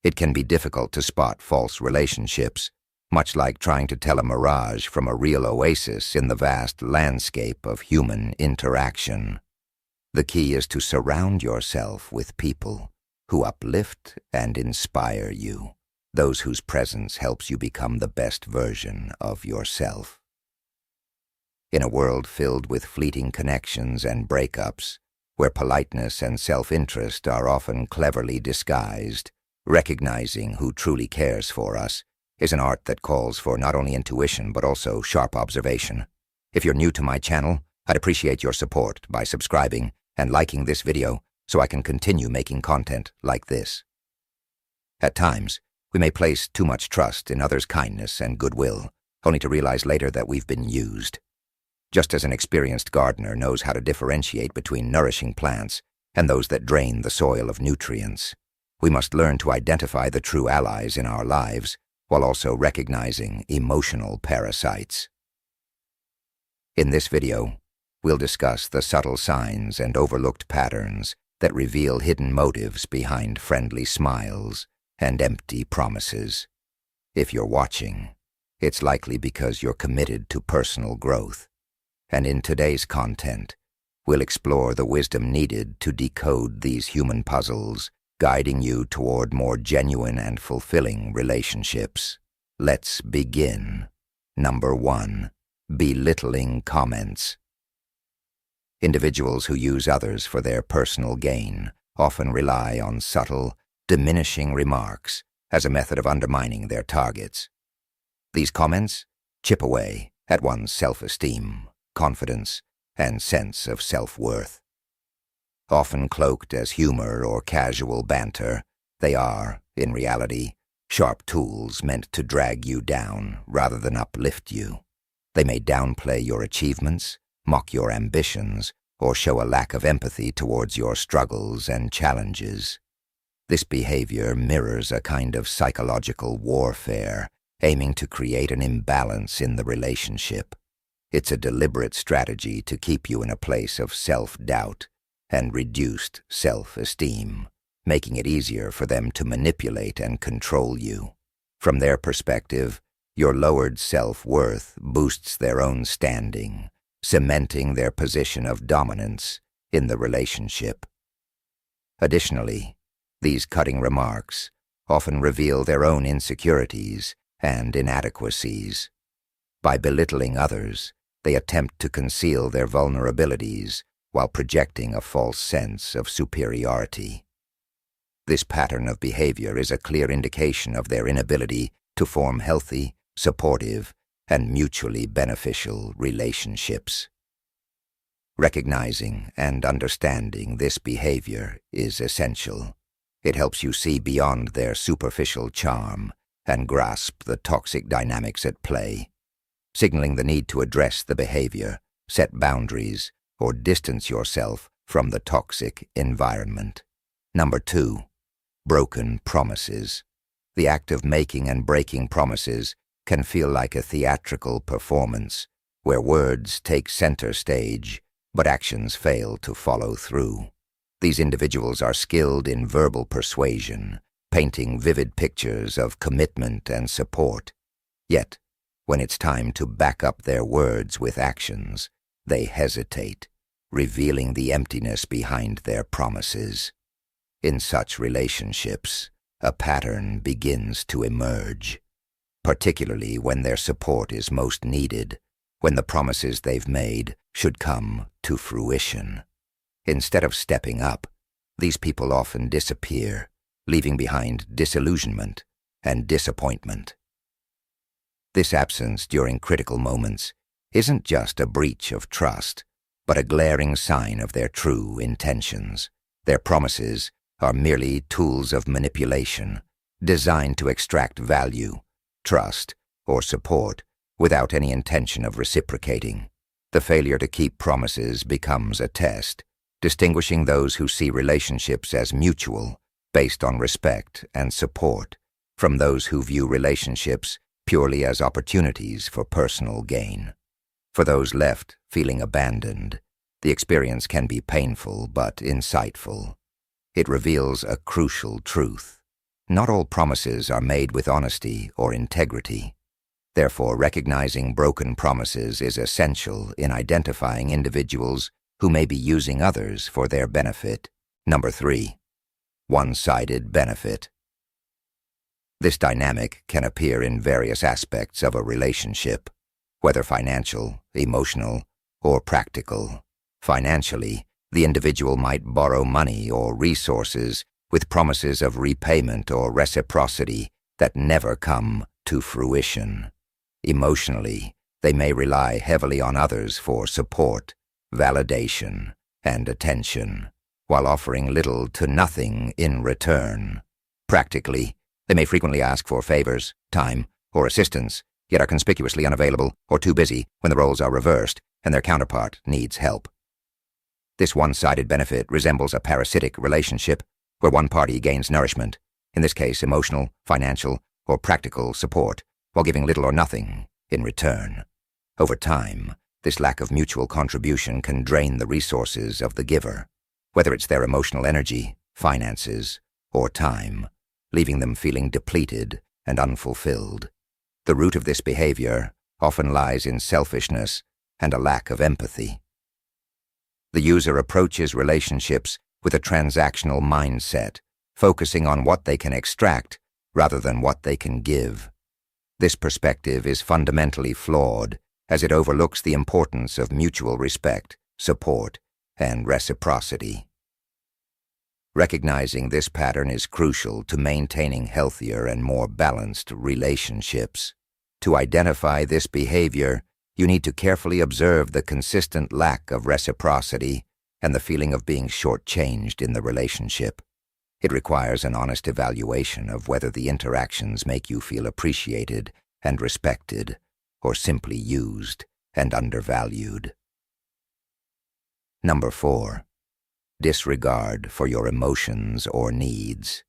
It can be difficult to spot false relationships, much like trying to tell a mirage from a real oasis in the vast landscape of human interaction. The key is to surround yourself with people who uplift and inspire you, those whose presence helps you become the best version of yourself. In a world filled with fleeting connections and breakups, where politeness and self-interest are often cleverly disguised, recognizing who truly cares for us is an art that calls for not only intuition but also sharp observation. If you're new to my channel, I'd appreciate your support by subscribing and liking this video so I can continue making content like this. At times, we may place too much trust in others' kindness and goodwill, only to realize later that we've been used. Just as an experienced gardener knows how to differentiate between nourishing plants and those that drain the soil of nutrients, we must learn to identify the true allies in our lives while also recognizing emotional parasites. In this video, we'll discuss the subtle signs and overlooked patterns that reveal hidden motives behind friendly smiles and empty promises. If you're watching, it's likely because you're committed to personal growth. And in today's content, we'll explore the wisdom needed to decode these human puzzles, guiding you toward more genuine and fulfilling relationships. Let's begin. Number 1. Belittling comments. Individuals who use others for their personal gain often rely on subtle, diminishing remarks as a method of undermining their targets. These comments chip away at one's self-esteem, confidence, and sense of self-worth. Often cloaked as humor or casual banter, they are, in reality, sharp tools meant to drag you down rather than uplift you. They may downplay your achievements, mock your ambitions, or show a lack of empathy towards your struggles and challenges. This behavior mirrors a kind of psychological warfare, aiming to create an imbalance in the relationship. It's a deliberate strategy to keep you in a place of self-doubt and reduced self-esteem, making it easier for them to manipulate and control you. From their perspective, your lowered self-worth boosts their own standing, cementing their position of dominance in the relationship. Additionally, these cutting remarks often reveal their own insecurities and inadequacies. By belittling others, they attempt to conceal their vulnerabilities while projecting a false sense of superiority. This pattern of behavior is a clear indication of their inability to form healthy, supportive, and mutually beneficial relationships. Recognizing and understanding this behavior is essential. It helps you see beyond their superficial charm and grasp the toxic dynamics at play, signaling the need to address the behavior, set boundaries, or distance yourself from the toxic environment. Number 2. Broken promises. The act of making and breaking promises can feel like a theatrical performance, where words take center stage, but actions fail to follow through. These individuals are skilled in verbal persuasion, painting vivid pictures of commitment and support. Yet, when it's time to back up their words with actions, they hesitate, revealing the emptiness behind their promises. In such relationships, a pattern begins to emerge, particularly when their support is most needed, when the promises they've made should come to fruition. Instead of stepping up, these people often disappear, leaving behind disillusionment and disappointment. This absence during critical moments isn't just a breach of trust, but a glaring sign of their true intentions. Their promises are merely tools of manipulation, designed to extract value, trust, or support without any intention of reciprocating. The failure to keep promises becomes a test, distinguishing those who see relationships as mutual, based on respect and support, from those who view relationships purely as opportunities for personal gain. For those left feeling abandoned, the experience can be painful but insightful. It reveals a crucial truth. Not all promises are made with honesty or integrity. Therefore, recognizing broken promises is essential in identifying individuals who may be using others for their benefit. Number 3. One-sided benefit. This dynamic can appear in various aspects of a relationship, whether financial, emotional, or practical. Financially, the individual might borrow money or resources with promises of repayment or reciprocity that never come to fruition. Emotionally, they may rely heavily on others for support, validation, and attention, while offering little to nothing in return. Practically, they may frequently ask for favors, time, or assistance, yet are conspicuously unavailable or too busy when the roles are reversed and their counterpart needs help. This one-sided benefit resembles a parasitic relationship where one party gains nourishment, in this case emotional, financial, or practical support, while giving little or nothing in return. Over time, this lack of mutual contribution can drain the resources of the giver, whether it's their emotional energy, finances, or time, leaving them feeling depleted and unfulfilled. The root of this behavior often lies in selfishness and a lack of empathy. The user approaches relationships with a transactional mindset, focusing on what they can extract rather than what they can give. This perspective is fundamentally flawed, as it overlooks the importance of mutual respect, support, and reciprocity. Recognizing this pattern is crucial to maintaining healthier and more balanced relationships. To identify this behavior, you need to carefully observe the consistent lack of reciprocity and the feeling of being shortchanged in the relationship. It requires an honest evaluation of whether the interactions make you feel appreciated and respected, or simply used and undervalued. Number 4. Disregard for your emotions or needs.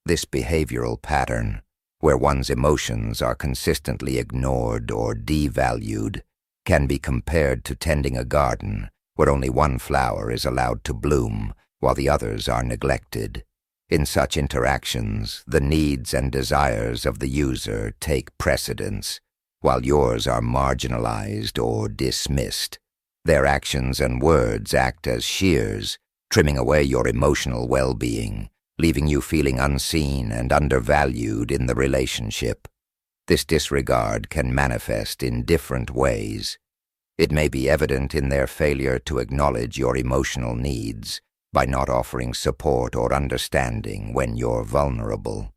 This behavioral pattern, where one's emotions are consistently ignored or devalued, can be compared to tending a garden where only one flower is allowed to bloom while the others are neglected. In such interactions, the needs and desires of the user take precedence, while yours are marginalized or dismissed. Their actions and words act as shears, trimming away your emotional well-being, leaving you feeling unseen and undervalued in the relationship. This disregard can manifest in different ways. It may be evident in their failure to acknowledge your emotional needs, by not offering support or understanding when you're vulnerable.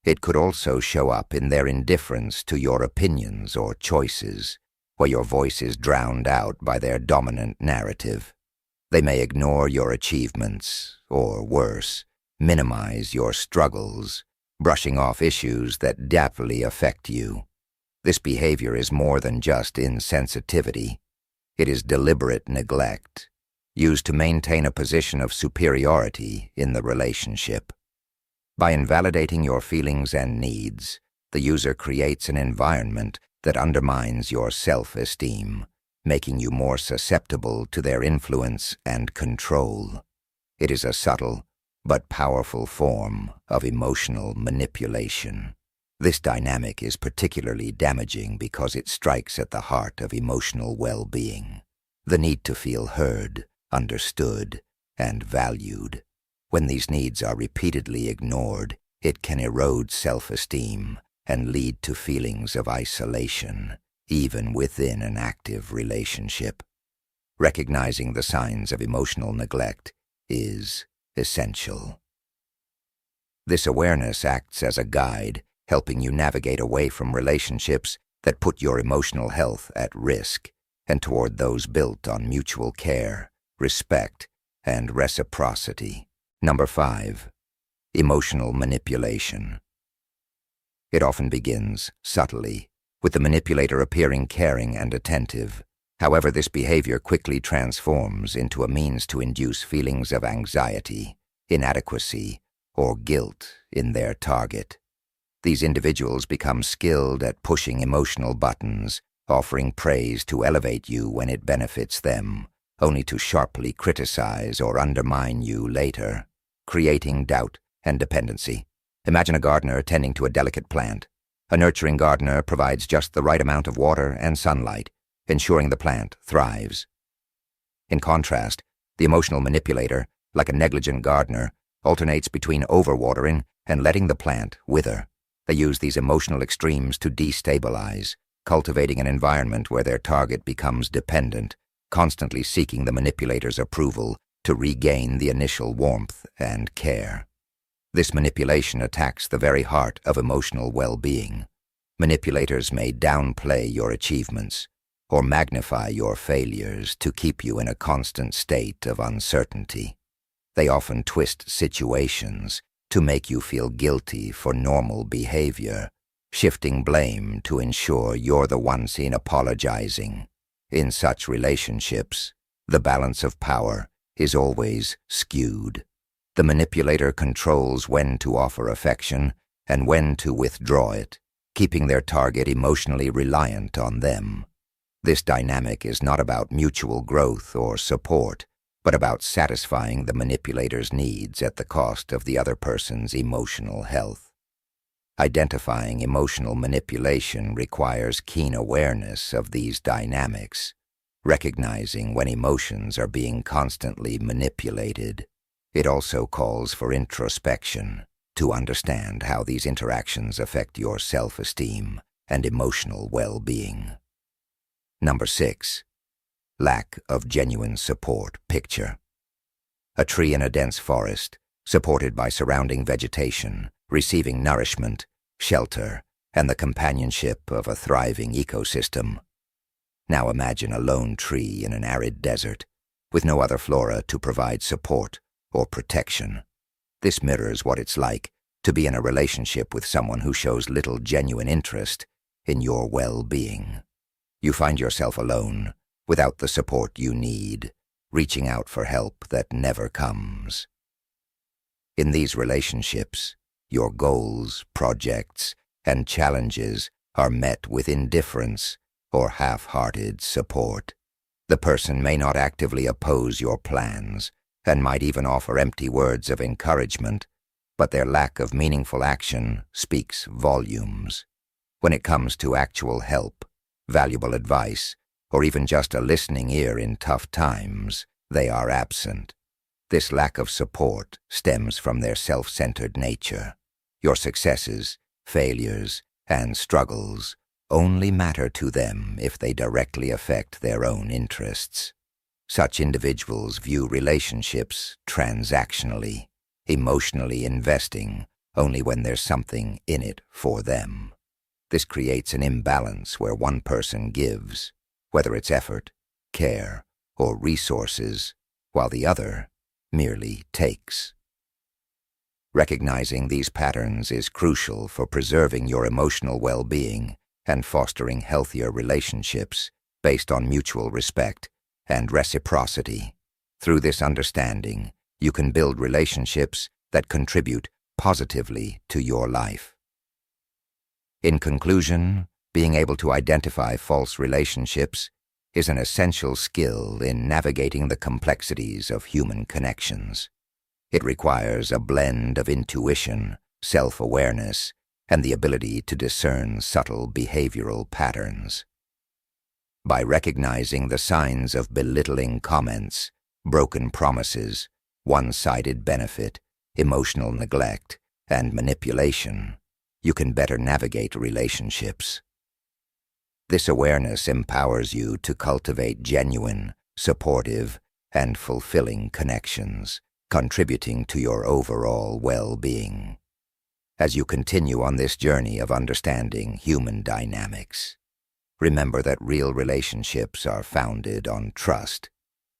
It could also show up in their indifference to your opinions or choices, where your voice is drowned out by their dominant narrative. They may ignore your achievements, or worse, minimize your struggles, brushing off issues that deeply affect you. This behavior is more than just insensitivity. It is deliberate neglect, used to maintain a position of superiority in the relationship. By invalidating your feelings and needs, the user creates an environment that undermines your self-esteem, making you more susceptible to their influence and control. It is a subtle but powerful form of emotional manipulation. This dynamic is particularly damaging because it strikes at the heart of emotional well-being, the need to feel heard, understood, and valued. When these needs are repeatedly ignored, it can erode self-esteem and lead to feelings of isolation, even within an active relationship. Recognizing the signs of emotional neglect is essential. This awareness acts as a guide, helping you navigate away from relationships that put your emotional health at risk and toward those built on mutual care, respect, and reciprocity. Number 5. Emotional manipulation. It often begins subtly, with the manipulator appearing caring and attentive. However, this behavior quickly transforms into a means to induce feelings of anxiety, inadequacy, or guilt in their target. These individuals become skilled at pushing emotional buttons, offering praise to elevate you when it benefits them, only to sharply criticize or undermine you later, creating doubt and dependency. Imagine a gardener tending to a delicate plant. A nurturing gardener provides just the right amount of water and sunlight, ensuring the plant thrives. In contrast, the emotional manipulator, like a negligent gardener, alternates between overwatering and letting the plant wither. They use these emotional extremes to destabilize, cultivating an environment where their target becomes dependent, constantly seeking the manipulator's approval to regain the initial warmth and care. This manipulation attacks the very heart of emotional well-being. Manipulators may downplay your achievements or magnify your failures to keep you in a constant state of uncertainty. They often twist situations to make you feel guilty for normal behavior, shifting blame to ensure you're the one seen apologizing. In such relationships, the balance of power is always skewed. The manipulator controls when to offer affection and when to withdraw it, keeping their target emotionally reliant on them. This dynamic is not about mutual growth or support, but about satisfying the manipulator's needs at the cost of the other person's emotional health. Identifying emotional manipulation requires keen awareness of these dynamics, recognizing when emotions are being constantly manipulated. It also calls for introspection to understand how these interactions affect your self-esteem and emotional well-being. Number 6. Lack of genuine support picture. A tree in a dense forest, supported by surrounding vegetation, receiving nourishment, shelter, and the companionship of a thriving ecosystem. Now imagine a lone tree in an arid desert, with no other flora to provide support or protection. This mirrors what it's like to be in a relationship with someone who shows little genuine interest in your well-being. You find yourself alone, without the support you need, reaching out for help that never comes. In these relationships, your goals, projects, and challenges are met with indifference or half-hearted support. The person may not actively oppose your plans, and might even offer empty words of encouragement, but their lack of meaningful action speaks volumes. When it comes to actual help, valuable advice, or even just a listening ear in tough times, they are absent. This lack of support stems from their self-centered nature. Your successes, failures, and struggles only matter to them if they directly affect their own interests. Such individuals view relationships transactionally, emotionally investing only when there's something in it for them. This creates an imbalance where one person gives, whether it's effort, care, or resources, while the other merely takes. Recognizing these patterns is crucial for preserving your emotional well-being and fostering healthier relationships based on mutual respect and reciprocity. Through this understanding, you can build relationships that contribute positively to your life. In conclusion, being able to identify false relationships is an essential skill in navigating the complexities of human connections. It requires a blend of intuition, self-awareness, and the ability to discern subtle behavioral patterns. By recognizing the signs of belittling comments, broken promises, one-sided benefit, emotional neglect, and manipulation, you can better navigate relationships. This awareness empowers you to cultivate genuine, supportive, and fulfilling connections, contributing to your overall well-being. As you continue on this journey of understanding human dynamics, remember that real relationships are founded on trust,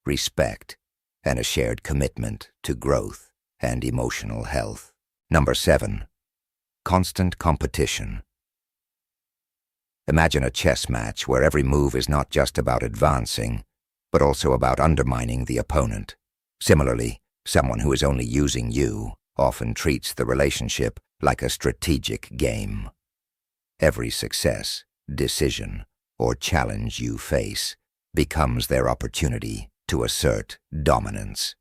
respect, and a shared commitment to growth and emotional health. Number 7. Constant competition. Imagine a chess match where every move is not just about advancing, but also about undermining the opponent. Similarly, someone who is only using you often treats the relationship like a strategic game. Every success, decision, or challenge you face becomes their opportunity to assert dominance.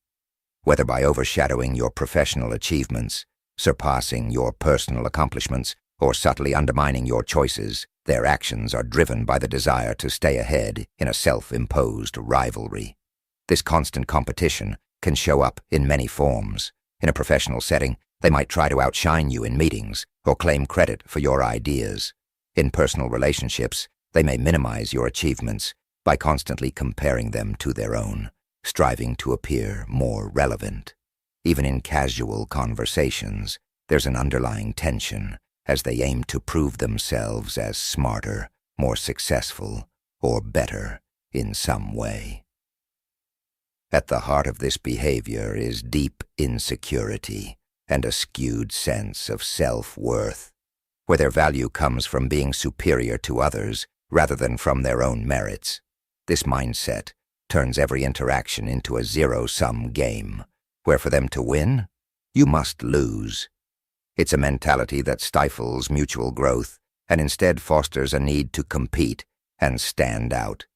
Whether by overshadowing your professional achievements, surpassing your personal accomplishments or subtly undermining your choices. Their actions are driven by the desire to stay ahead in a self-imposed rivalry. This constant competition can show up in many forms. In a professional setting, they might try to outshine you in meetings or claim credit for your ideas. In personal relationships, they may minimize your achievements by constantly comparing them to their own, striving to appear more relevant. Even in casual conversations, there's an underlying tension as they aim to prove themselves as smarter, more successful, or better in some way. At the heart of this behavior is deep insecurity and a skewed sense of self-worth, where their value comes from being superior to others rather than from their own merits. This mindset turns every interaction into a zero-sum game, where for them to win, you must lose. It's a mentality that stifles mutual growth and instead fosters a need to compete and stand out.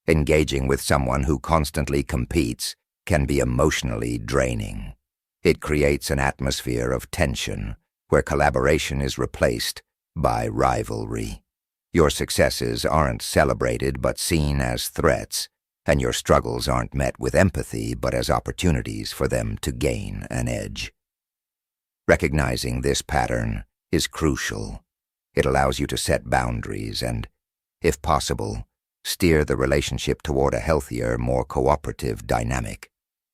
Engaging with someone who constantly competes can be emotionally draining. It creates an atmosphere of tension where collaboration is replaced by rivalry. Your successes aren't celebrated but seen as threats, and your struggles aren't met with empathy but as opportunities for them to gain an edge. Recognizing this pattern is crucial. It allows you to set boundaries and, if possible, steer the relationship toward a healthier, more cooperative dynamic.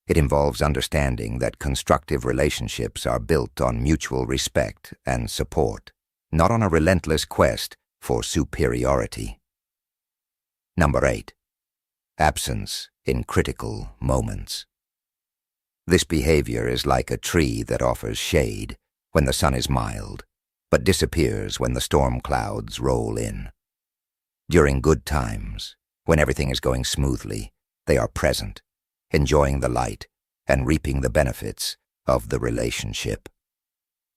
It involves understanding that constructive relationships are built on mutual respect and support, not on a relentless quest for superiority. Number 8. Absence in critical moments. This behavior is like a tree that offers shade when the sun is mild, but disappears when the storm clouds roll in. During good times, when everything is going smoothly, they are present, enjoying the light and reaping the benefits of the relationship.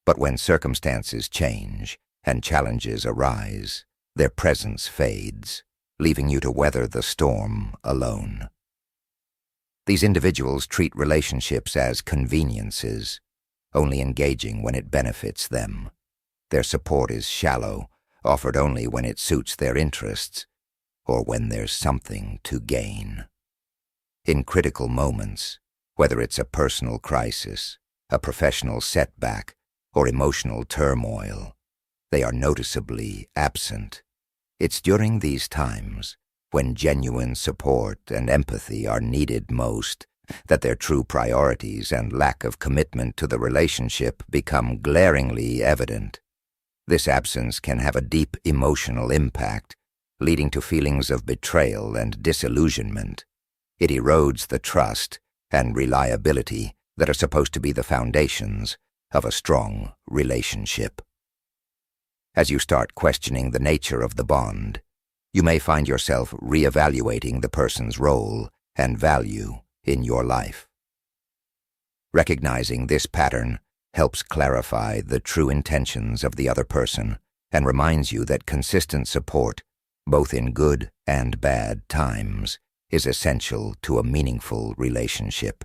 But when circumstances change and challenges arise, their presence fades, leaving you to weather the storm alone. These individuals treat relationships as conveniences, only engaging when it benefits them. Their support is shallow, offered only when it suits their interests, or when there's something to gain. In critical moments, whether it's a personal crisis, a professional setback, or emotional turmoil, they are noticeably absent. It's during these times, when genuine support and empathy are needed most, that their true priorities and lack of commitment to the relationship become glaringly evident. This absence can have a deep emotional impact, leading to feelings of betrayal and disillusionment. It erodes the trust and reliability that are supposed to be the foundations of a strong relationship. As you start questioning the nature of the bond, you may find yourself reevaluating the person's role and value in your life. Recognizing this pattern helps clarify the true intentions of the other person and reminds you that consistent support, both in good and bad times, is essential to a meaningful relationship.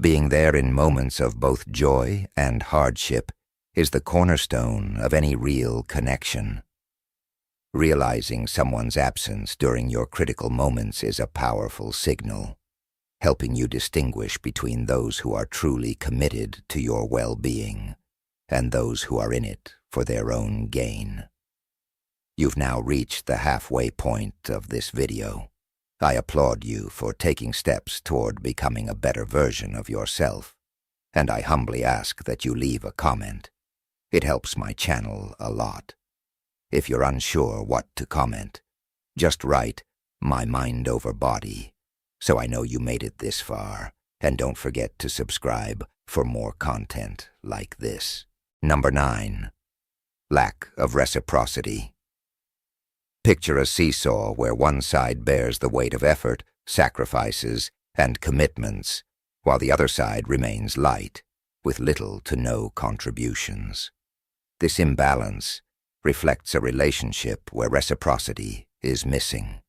Being there in moments of both joy and hardship is the cornerstone of any real connection. Realizing someone's absence during your critical moments is a powerful signal, helping you distinguish between those who are truly committed to your well-being and those who are in it for their own gain. You've now reached the halfway point of this video. I applaud you for taking steps toward becoming a better version of yourself, and I humbly ask that you leave a comment. It helps my channel a lot. If you're unsure what to comment, just write "my mind over body" so I know you made it this far, and don't forget to subscribe for more content like this. Number 9. Lack of reciprocity. Picture a seesaw where one side bears the weight of effort, sacrifices, and commitments, while the other side remains light, with little to no contributions. This imbalance reflects a relationship where reciprocity is missing.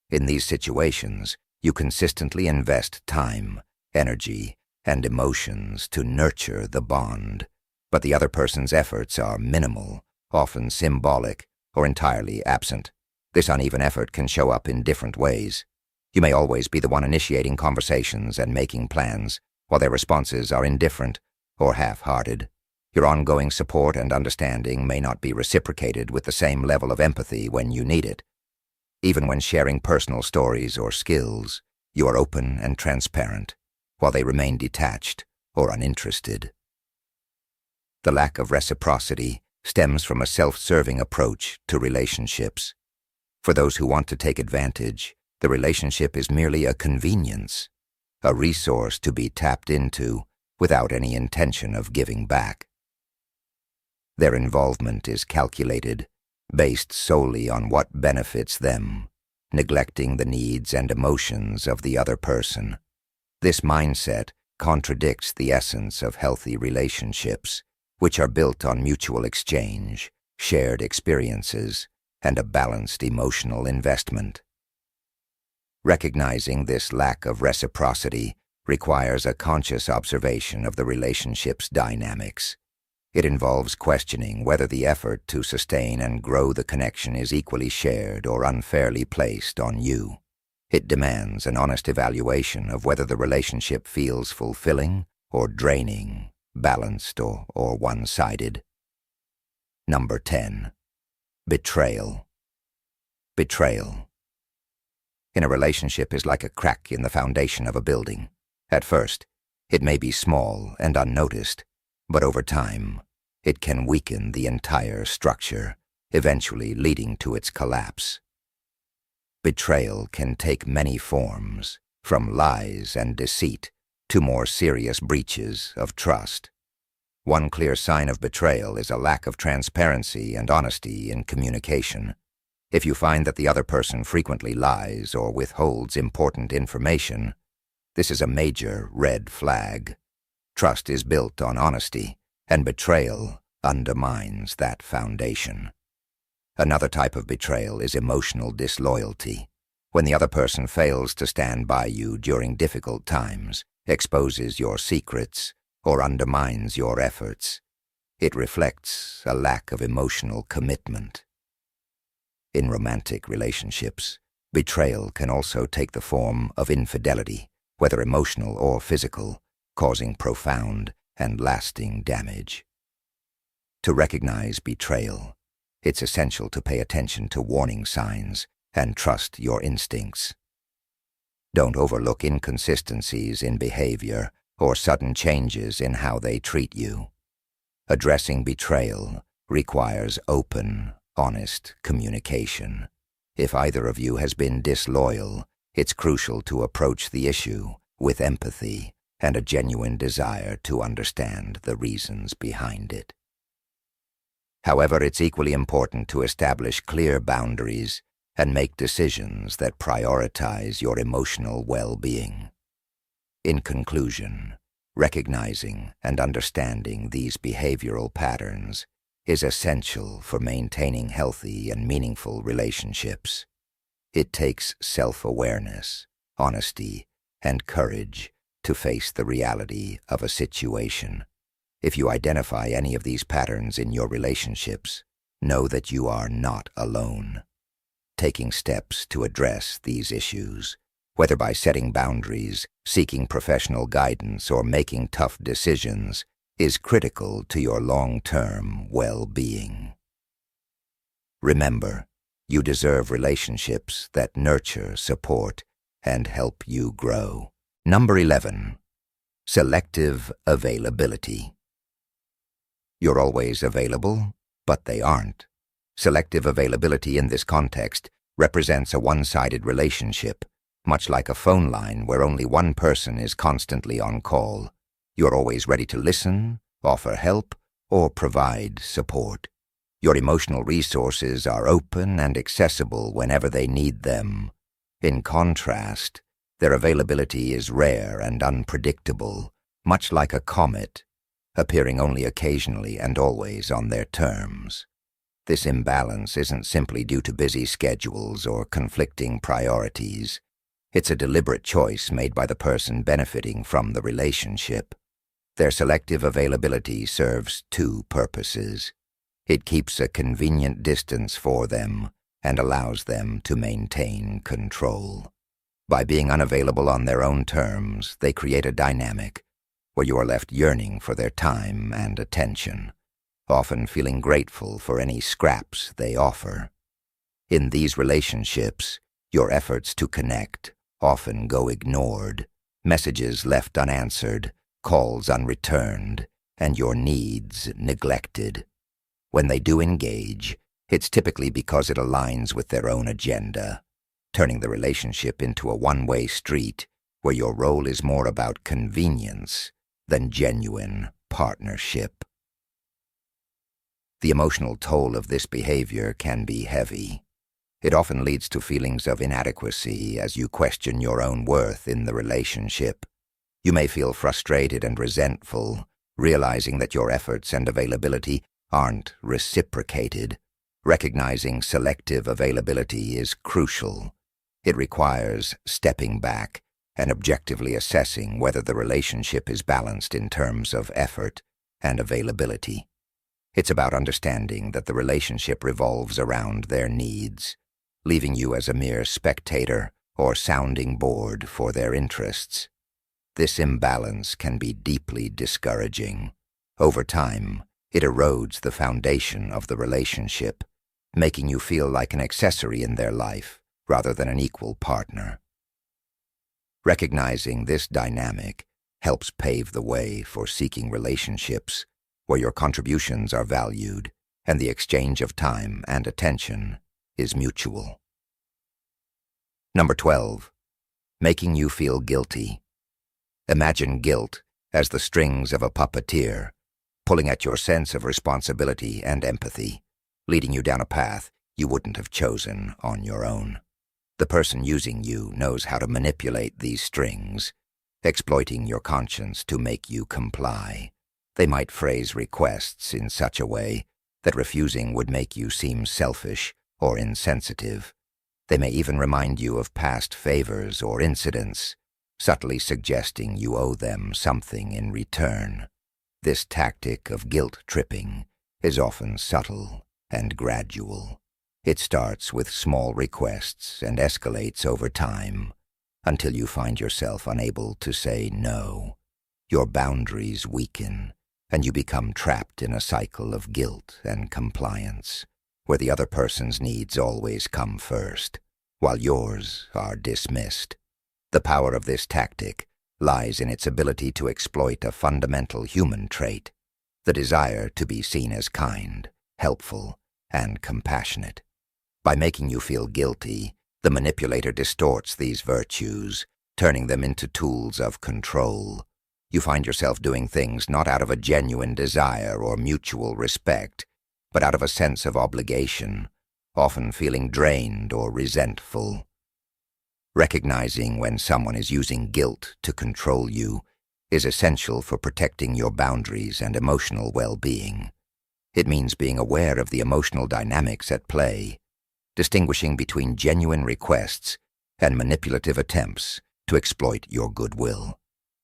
In these situations, you consistently invest time, energy, and emotions to nurture the bond, but the other person's efforts are minimal, often symbolic, or entirely absent. This uneven effort can show up in different ways. You may always be the one initiating conversations and making plans, while their responses are indifferent or half-hearted. Your ongoing support and understanding may not be reciprocated with the same level of empathy when you need it. Even when sharing personal stories or skills, you are open and transparent, while they remain detached or uninterested. The lack of reciprocity stems from a self-serving approach to relationships. For those who want to take advantage, the relationship is merely a convenience, a resource to be tapped into without any intention of giving back. Their involvement is calculated, based solely on what benefits them, neglecting the needs and emotions of the other person. This mindset contradicts the essence of healthy relationships, which are built on mutual exchange, shared experiences, and a balanced emotional investment. Recognizing this lack of reciprocity requires a conscious observation of the relationship's dynamics. It involves questioning whether the effort to sustain and grow the connection is equally shared or unfairly placed on you. It demands an honest evaluation of whether the relationship feels fulfilling or draining, balanced or one-sided. Number 10. Betrayal. Betrayal. In a relationship is like a crack in the foundation of a building. At first, it may be small and unnoticed, but over time, it can weaken the entire structure, eventually leading to its collapse. Betrayal can take many forms, from lies and deceit to more serious breaches of trust. One clear sign of betrayal is a lack of transparency and honesty in communication. If you find that the other person frequently lies or withholds important information, this is a major red flag. Trust is built on honesty, and betrayal undermines that foundation. Another type of betrayal is emotional disloyalty, when the other person fails to stand by you during difficult times, exposes your secrets, or undermines your efforts. It reflects a lack of emotional commitment. In romantic relationships, betrayal can also take the form of infidelity, whether emotional or physical, causing profound and lasting damage. To recognize betrayal, it's essential to pay attention to warning signs and trust your instincts. Don't overlook inconsistencies in behavior or sudden changes in how they treat you. Addressing betrayal requires open, honest communication. If either of you has been disloyal, it's crucial to approach the issue with empathy and a genuine desire to understand the reasons behind it. However, it's equally important to establish clear boundaries and make decisions that prioritize your emotional well-being. In conclusion, recognizing and understanding these behavioral patterns is essential for maintaining healthy and meaningful relationships. It takes self-awareness, honesty, and courage to face the reality of a situation. If you identify any of these patterns in your relationships, know that you are not alone. Taking steps to address these issues, whether by setting boundaries, seeking professional guidance, or making tough decisions, is critical to your long-term well-being. Remember, you deserve relationships that nurture, support, and help you grow. Number 11. Selective availability. You're always available, but they aren't. Selective availability in this context represents a one-sided relationship, much like a phone line where only one person is constantly on call. You're always ready to listen, offer help, or provide support. Your emotional resources are open and accessible whenever they need them. In contrast, their availability is rare and unpredictable, much like a comet, appearing only occasionally and always on their terms. This imbalance isn't simply due to busy schedules or conflicting priorities. It's a deliberate choice made by the person benefiting from the relationship. Their selective availability serves two purposes. It keeps a convenient distance for them and allows them to maintain control. By being unavailable on their own terms, they create a dynamic where you are left yearning for their time and attention, often feeling grateful for any scraps they offer. In these relationships, your efforts to connect often go ignored, messages left unanswered, calls unreturned, and your needs neglected. When they do engage, it's typically because it aligns with their own agenda, turning the relationship into a one-way street where your role is more about convenience than genuine partnership. The emotional toll of this behavior can be heavy. It often leads to feelings of inadequacy as you question your own worth in the relationship. You may feel frustrated and resentful, realizing that your efforts and availability aren't reciprocated. Recognizing selective availability is crucial. It requires stepping back and objectively assessing whether the relationship is balanced in terms of effort and availability. It's about understanding that the relationship revolves around their needs, leaving you as a mere spectator or sounding board for their interests. This imbalance can be deeply discouraging. Over time, it erodes the foundation of the relationship, making you feel like an accessory in their life rather than an equal partner. Recognizing this dynamic helps pave the way for seeking relationships where your contributions are valued and the exchange of time and attention is mutual. Number 12. Making you feel guilty. Imagine guilt as the strings of a puppeteer, pulling at your sense of responsibility and empathy, leading you down a path you wouldn't have chosen on your own. The person using you knows how to manipulate these strings, exploiting your conscience to make you comply. They might phrase requests in such a way that refusing would make you seem selfish or insensitive. They may even remind you of past favors or incidents, subtly suggesting you owe them something in return. This tactic of guilt-tripping is often subtle and gradual. It starts with small requests and escalates over time until you find yourself unable to say no. Your boundaries weaken, and you become trapped in a cycle of guilt and compliance, where the other person's needs always come first, while yours are dismissed. The power of this tactic lies in its ability to exploit a fundamental human trait, the desire to be seen as kind, helpful, and compassionate. By making you feel guilty, the manipulator distorts these virtues, turning them into tools of control. You find yourself doing things not out of a genuine desire or mutual respect, but out of a sense of obligation, often feeling drained or resentful. Recognizing when someone is using guilt to control you is essential for protecting your boundaries and emotional well-being. It means being aware of the emotional dynamics at play, distinguishing between genuine requests and manipulative attempts to exploit your goodwill.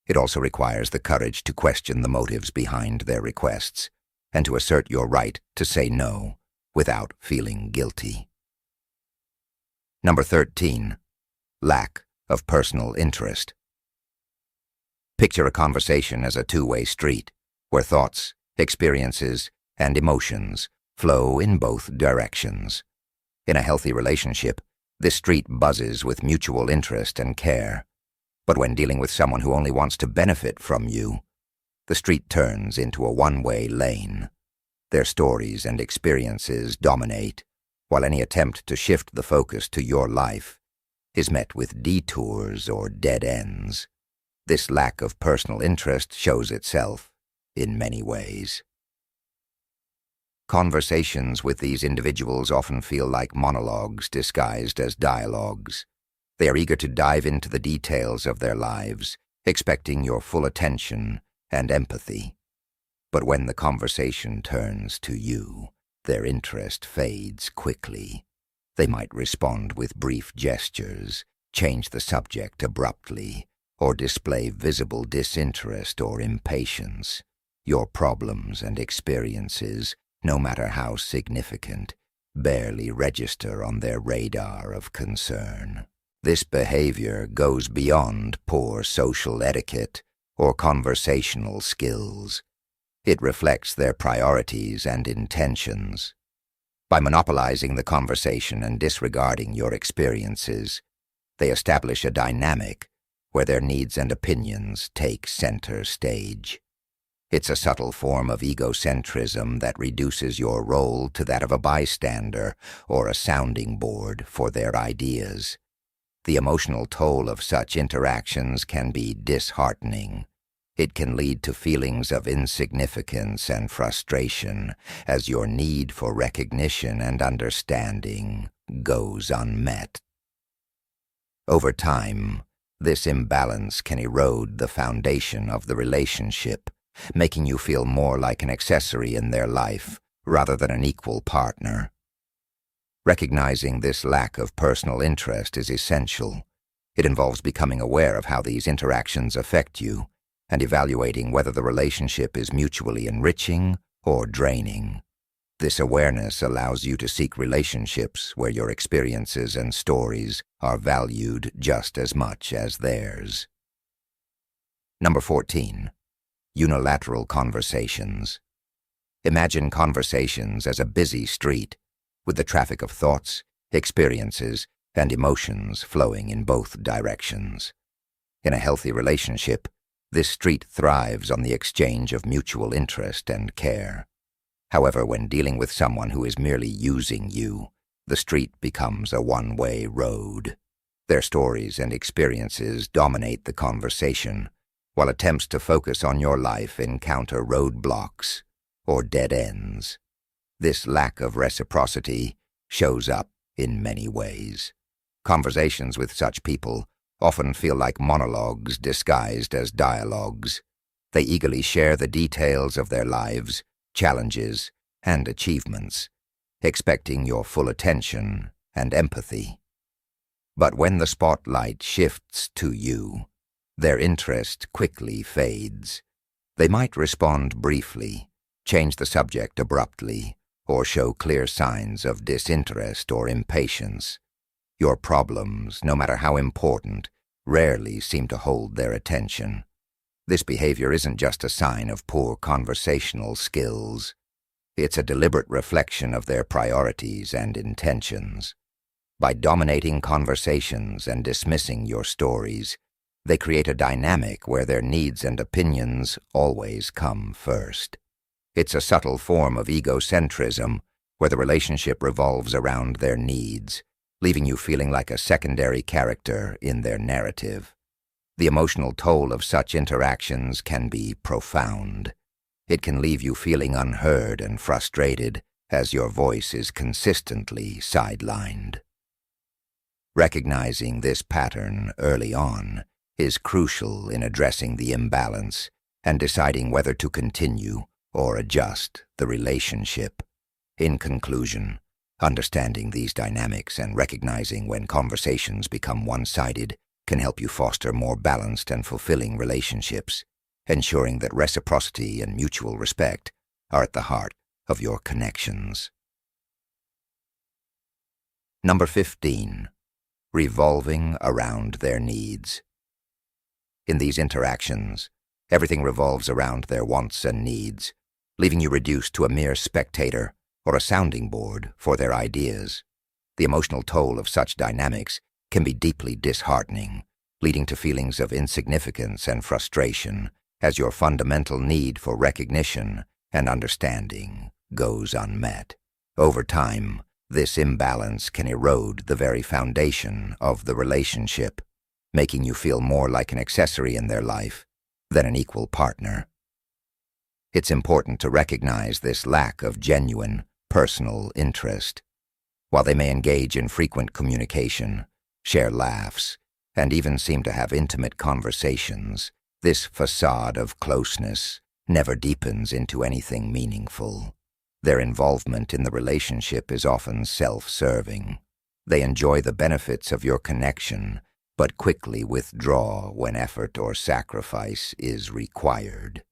It also requires the courage to question the motives behind their requests and to assert your right to say no without feeling guilty. Number 13. Lack of personal interest. Picture a conversation as a two-way street where thoughts, experiences, and emotions flow in both directions. In a healthy relationship, this street buzzes with mutual interest and care. But when dealing with someone who only wants to benefit from you, the street turns into a one-way lane. Their stories and experiences dominate, while any attempt to shift the focus to your life is met with detours or dead ends. This lack of personal interest shows itself in many ways. Conversations with these individuals often feel like monologues disguised as dialogues. They are eager to dive into the details of their lives, expecting your full attention and empathy. But when the conversation turns to you, their interest fades quickly. They might respond with brief gestures, change the subject abruptly, or display visible disinterest or impatience. Your problems and experiences, no matter how significant, barely register on their radar of concern. This behavior goes beyond poor social etiquette or conversational skills. It reflects their priorities and intentions. By monopolizing the conversation and disregarding your experiences, they establish a dynamic where their needs and opinions take center stage. It's a subtle form of egocentrism that reduces your role to that of a bystander or a sounding board for their ideas. The emotional toll of such interactions can be disheartening. It can lead to feelings of insignificance and frustration as your need for recognition and understanding goes unmet. Over time, this imbalance can erode the foundation of the relationship, making you feel more like an accessory in their life rather than an equal partner. Recognizing this lack of personal interest is essential. It involves becoming aware of how these interactions affect you and evaluating whether the relationship is mutually enriching or draining. This awareness allows you to seek relationships where your experiences and stories are valued just as much as theirs. Number 14. Unilateral conversations. Imagine conversations as a busy street, with the traffic of thoughts, experiences, and emotions flowing in both directions. In a healthy relationship, this street thrives on the exchange of mutual interest and care. However, when dealing with someone who is merely using you, the street becomes a one-way road. Their stories and experiences dominate the conversation, while attempts to focus on your life encounter roadblocks or dead ends. This lack of reciprocity shows up in many ways. Conversations with such people often feel like monologues disguised as dialogues. They eagerly share the details of their lives, challenges, and achievements, expecting your full attention and empathy. But when the spotlight shifts to you, their interest quickly fades. They might respond briefly, change the subject abruptly, or show clear signs of disinterest or impatience. Your problems, no matter how important, rarely seem to hold their attention. This behavior isn't just a sign of poor conversational skills. It's a deliberate reflection of their priorities and intentions. By dominating conversations and dismissing your stories, they create a dynamic where their needs and opinions always come first. It's a subtle form of egocentrism where the relationship revolves around their needs, leaving you feeling like a secondary character in their narrative. The emotional toll of such interactions can be profound. It can leave you feeling unheard and frustrated as your voice is consistently sidelined. Recognizing this pattern early on is crucial in addressing the imbalance and deciding whether to continue or adjust the relationship. In conclusion, understanding these dynamics and recognizing when conversations become one-sided can help you foster more balanced and fulfilling relationships, ensuring that reciprocity and mutual respect are at the heart of your connections. Number 15. Revolving around their needs. In these interactions, everything revolves around their wants and needs, leaving you reduced to a mere spectator or a sounding board for their ideas. The emotional toll of such dynamics can be deeply disheartening, leading to feelings of insignificance and frustration as your fundamental need for recognition and understanding goes unmet. Over time, this imbalance can erode the very foundation of the relationship, making you feel more like an accessory in their life than an equal partner. It's important to recognize this lack of genuine, personal interest. While they may engage in frequent communication, share laughs, and even seem to have intimate conversations, this facade of closeness never deepens into anything meaningful. Their involvement in the relationship is often self-serving. They enjoy the benefits of your connection but quickly withdraw when effort or sacrifice is required.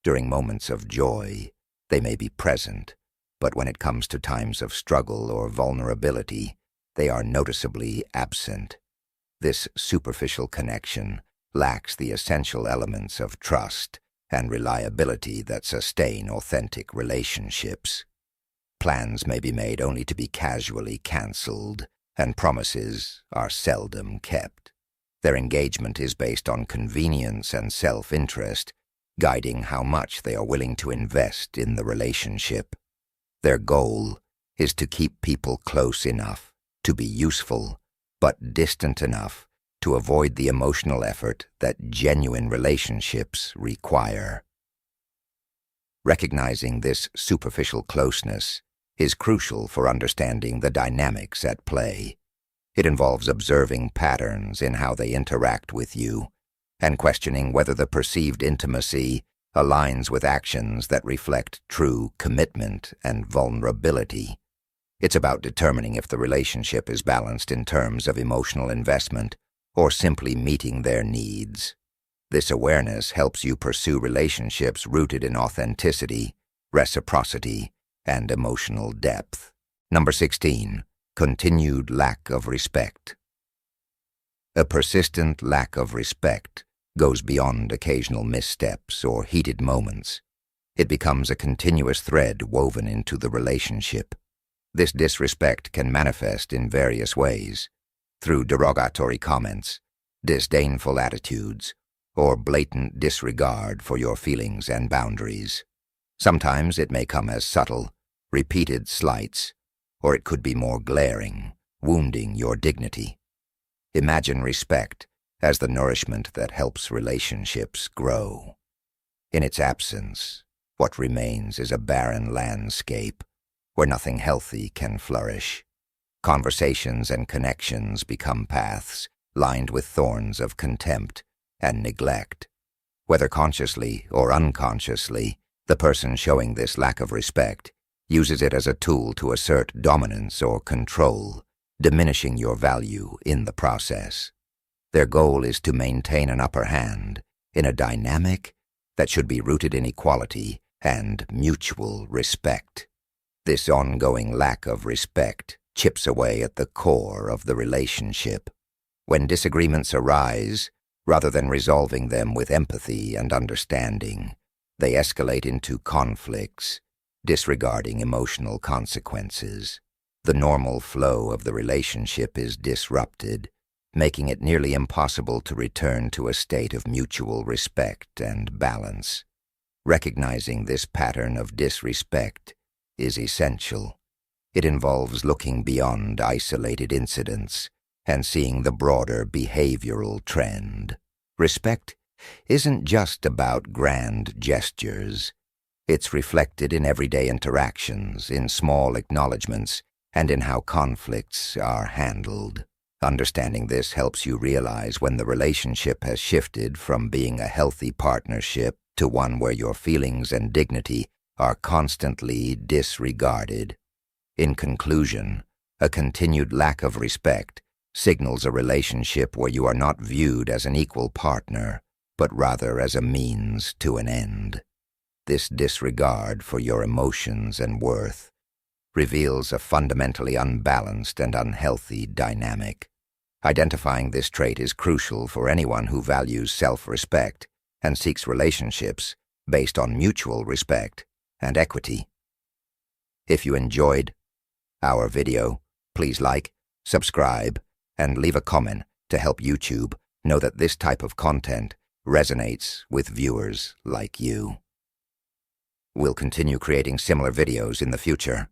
During moments of joy, they may be present, but when it comes to times of struggle or vulnerability, they are noticeably absent. This superficial connection lacks the essential elements of trust and reliability that sustain authentic relationships. Plans may be made only to be casually cancelled, and promises are seldom kept. Their engagement is based on convenience and self-interest, guiding how much they are willing to invest in the relationship. Their goal is to keep people close enough to be useful, but distant enough to avoid the emotional effort that genuine relationships require. Recognizing this superficial closeness is crucial for understanding the dynamics at play. It involves observing patterns in how they interact with you and questioning whether the perceived intimacy aligns with actions that reflect true commitment and vulnerability. It's about determining if the relationship is balanced in terms of emotional investment or simply meeting their needs. This awareness helps you pursue relationships rooted in authenticity, reciprocity, and emotional depth. Number 16. Continued lack of respect. A persistent lack of respect goes beyond occasional missteps or heated moments. It becomes a continuous thread woven into the relationship. This disrespect can manifest in various ways, through derogatory comments, disdainful attitudes, or blatant disregard for your feelings and boundaries. Sometimes it may come as subtle, repeated slights, or it could be more glaring, wounding your dignity. Imagine respect as the nourishment that helps relationships grow. In its absence, what remains is a barren landscape where nothing healthy can flourish. Conversations and connections become paths lined with thorns of contempt and neglect. Whether consciously or unconsciously, the person showing this lack of respect uses it as a tool to assert dominance or control, diminishing your value in the process. Their goal is to maintain an upper hand in a dynamic that should be rooted in equality and mutual respect. This ongoing lack of respect chips away at the core of the relationship. When disagreements arise, rather than resolving them with empathy and understanding, they escalate into conflicts, disregarding emotional consequences. The normal flow of the relationship is disrupted, making it nearly impossible to return to a state of mutual respect and balance. Recognizing this pattern of disrespect is essential. It involves looking beyond isolated incidents and seeing the broader behavioral trend. Respect isn't just about grand gestures. It's reflected in everyday interactions, in small acknowledgments, and in how conflicts are handled. Understanding this helps you realize when the relationship has shifted from being a healthy partnership to one where your feelings and dignity are constantly disregarded. In conclusion, a continued lack of respect signals a relationship where you are not viewed as an equal partner, but rather as a means to an end. This disregard for your emotions and worth reveals a fundamentally unbalanced and unhealthy dynamic. Identifying this trait is crucial for anyone who values self-respect and seeks relationships based on mutual respect and equity. If you enjoyed our video, please like, subscribe, and leave a comment to help YouTube know that this type of content resonates with viewers like you. We'll continue creating similar videos in the future.